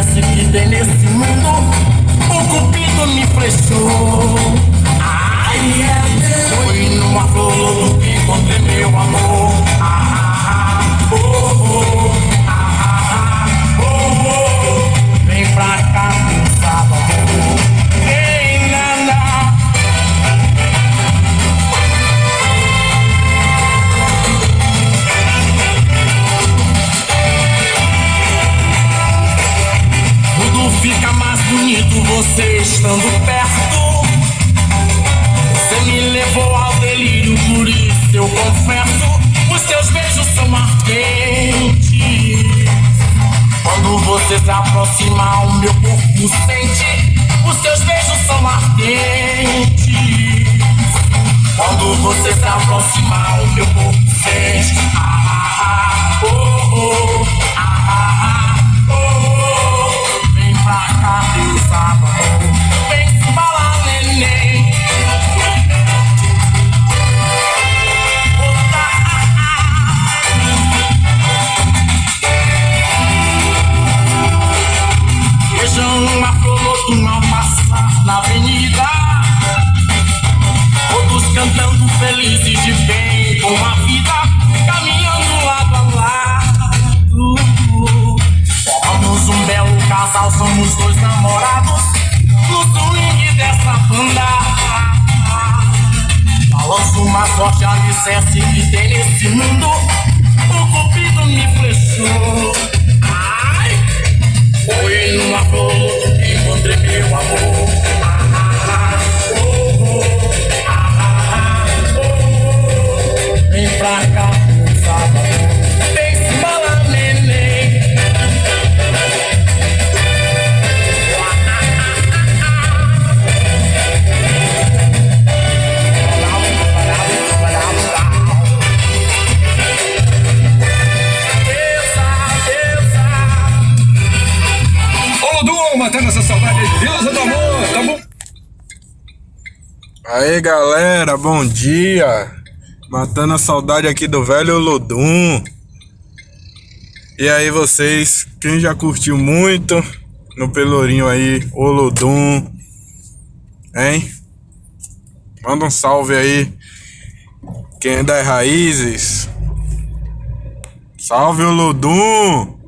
alicerce que tem nesse mundo, o cupido me flechou. Ai, foi numa flor que encontrei meu amor. Vem pra cá, meu sábado. Ei, nana. Tudo fica mais bonito você estando perto. Você me levou ao delírio, por isso eu confesso. Os seus beijos são ardentes. Quando você se aproxima, o meu corpo sente. Os seus beijos são ardentes. Quando você se aproxima, o meu corpo sente. Vem pra cá, meu sábado. Vem se balar, neném. Vejam uma flor do mal passar na avenida, todos cantando felizes de bem com a vida, caminhando lado a lado. Formamos um belo casal, somos dois namorados no swing dessa banda. Balanço uma sorte alicerce que tem nesse mundo, o cupido me flechou. Foi numa flor que encontrei meu amor. Vem pra cá, meu sábado. Vem se balar, neném. Matando essa saudade, deusa do amor, tá bom? Aí galera, bom dia. Matando a saudade aqui do velho Olodum. E aí vocês, quem já curtiu muito no Pelourinho aí, Olodum, hein? Manda um salve aí. Quem é das raízes? Salve Olodum!